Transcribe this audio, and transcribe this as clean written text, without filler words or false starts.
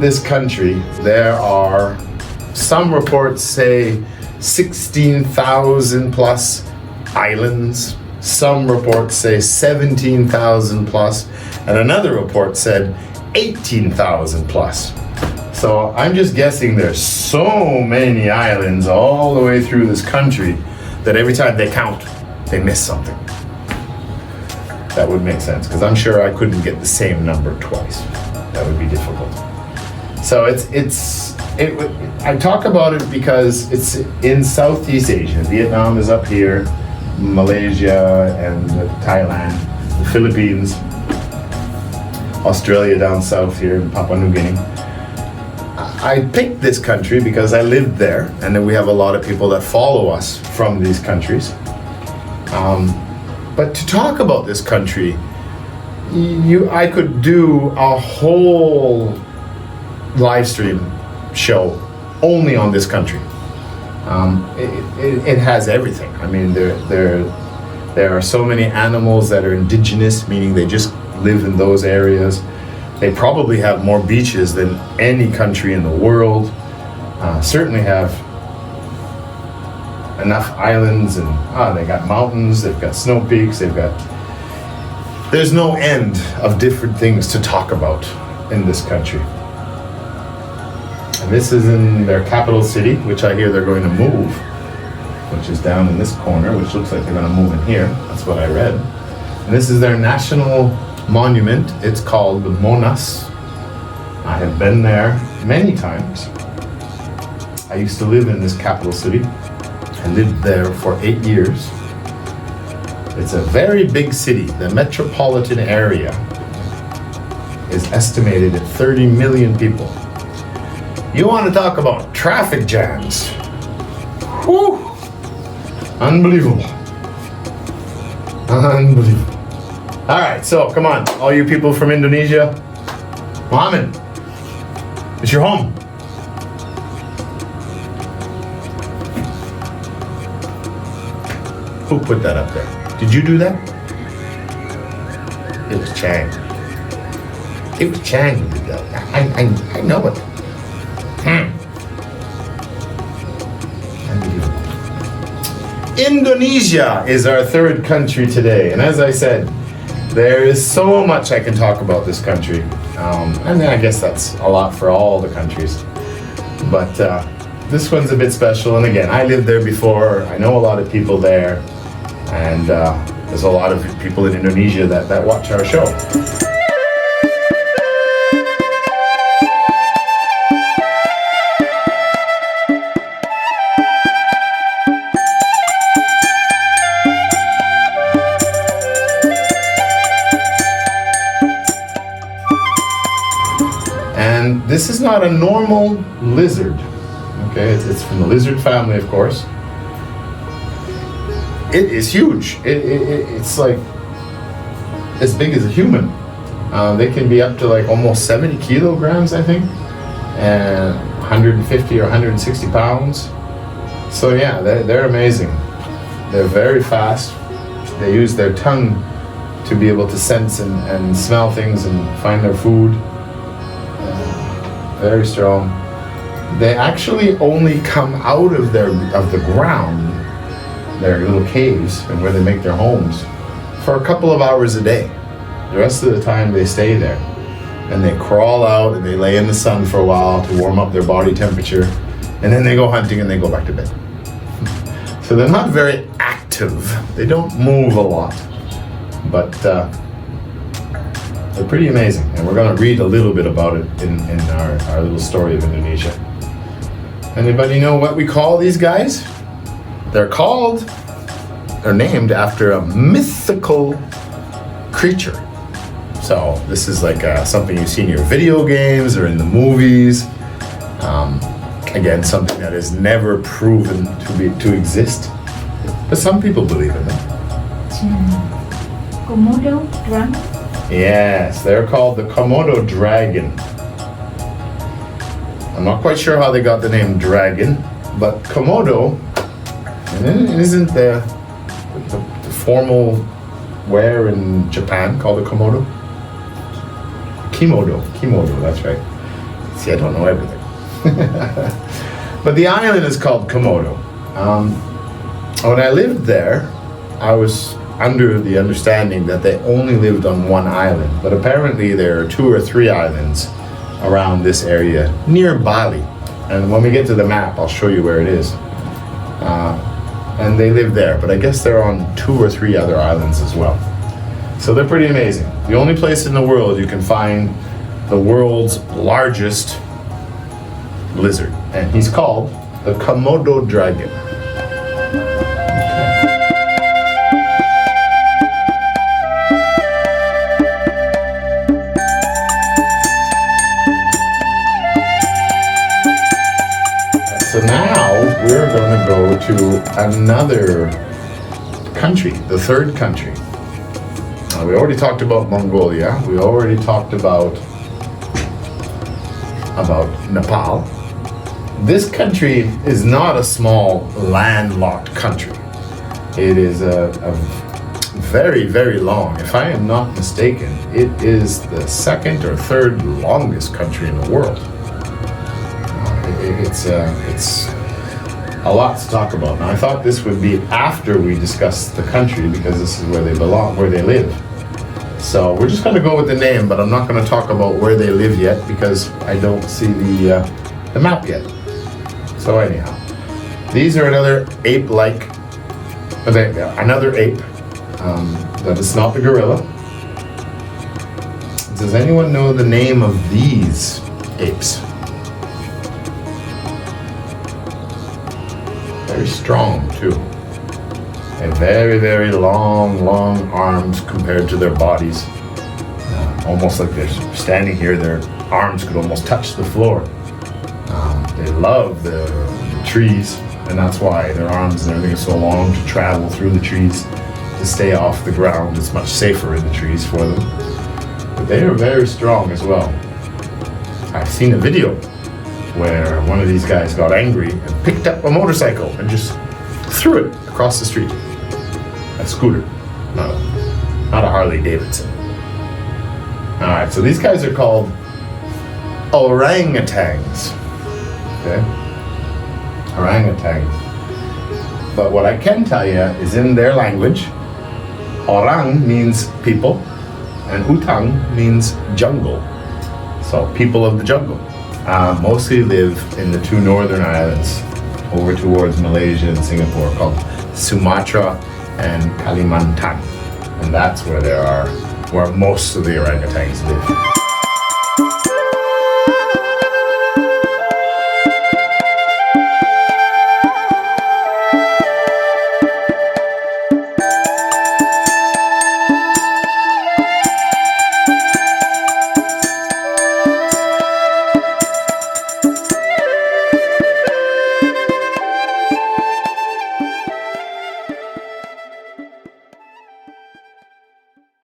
this country, there are, some reports say 16,000 plus islands. Some reports say 17,000 plus, and another report said 18,000 plus. So I'm just guessing there's so many islands all the way through this country that every time they count, they miss something. That would make sense, because I'm sure I couldn't get the same number twice. That would be difficult. So I talk about it because it's in Southeast Asia. Vietnam is up here, Malaysia and Thailand, the Philippines, Australia down south here in Papua New Guinea. I picked this country because I lived there, and then we have a lot of people that follow us from these countries. But to talk about this country, I could do a whole live stream show only on this country. It has everything. I mean, there are so many animals that are indigenous, meaning they just live in those areas. They probably have more beaches than any country in the world. Certainly have enough islands, and they got mountains, they've got snow peaks, there's no end of different things to talk about in this country. And this is in their capital city, which I hear they're going to move, which is down in this corner, which looks like they're going to move in here. That's what I read. And this is their national monument. It's called the Monas. I have been there many times. I used to live in this capital city. I lived there for 8 years. It's a very big city. The metropolitan area is estimated at 30 million people. You want to talk about traffic jams? Whew! Unbelievable. Unbelievable. All right, so come on, all you people from Indonesia. Mohammed, it's your home. Who put that up there? Did you do that? It was Chang. It was Chang who did that. I know it. Indonesia is our third country today, and as I said, there is so much I can talk about this country, and I guess that's a lot for all the countries. But this one's a bit special, and again, I lived there before. I know a lot of people there, and there's a lot of people in Indonesia that watch our show. And this is not a normal lizard, okay? It's from the lizard family, of course. It is huge. It's like as big as a human. They can be up to like almost 70 kilograms, I think, and 150 or 160 pounds. So yeah, they're amazing. They're very fast. They use their tongue to be able to sense and smell things and find their food. Very strong. They actually only come out of the ground, their little caves and where they make their homes, for a couple of hours a day. The rest of the time they stay there, and they crawl out and they lay in the sun for a while to warm up their body temperature, and then they go hunting and they go back to bed. So they're not very active. They don't move a lot, but they're pretty amazing, and we're going to read a little bit about it in our little story of Indonesia. Anybody know what we call these guys? They're named after a mythical creature. So this is like something you see in your video games or in the movies. Again, something that is never proven to exist, but some people believe in them. Komodo dragon? Yes, they're called the Komodo dragon. I'm not quite sure how they got the name dragon, but Komodo isn't the formal wear in Japan called a Komodo? Kimono, that's right. See, I don't know everything. But the island is called Komodo. When I lived there, I was under the understanding that they only lived on one island, but apparently there are 2 or 3 islands around this area near Bali. And when we get to the map, I'll show you where it is. And they live there, but I guess they're on 2 or 3 other islands as well. So they're pretty amazing. The only place in the world you can find the world's largest lizard, and he's called the Komodo dragon. So now we're going to go to another country, the third country. We already talked about Mongolia. We already talked about Nepal. This country is not a small landlocked country. It is a very, very long. If I am not mistaken, it is the 2nd or 3rd longest country in the world. It's a lot to talk about. Now, I thought this would be after we discussed the country because this is where they belong, where they live. So we're just going to go with the name, but I'm not going to talk about where they live yet because I don't see the map yet. So anyhow, these are another ape-like, another ape that is not the gorilla. Does anyone know the name of these apes? Very strong too. And very, very long arms compared to their bodies. Almost like they're standing here, their arms could almost touch the floor. They love the trees, and that's why their arms and everything is so long to travel through the trees, to stay off the ground. It's much safer in the trees for them. But they are very strong as well. I've seen a video where one of these guys got angry and picked up a motorcycle and just threw it across the street. A scooter, not a Harley Davidson. All right, so these guys are called orangutans. Okay, orangutan. But what I can tell you is in their language, orang means people, and utang means jungle. So people of the jungle. Mostly live in the 2 northern islands over towards Malaysia and Singapore called Sumatra and Kalimantan. And that's where most of the orangutans live.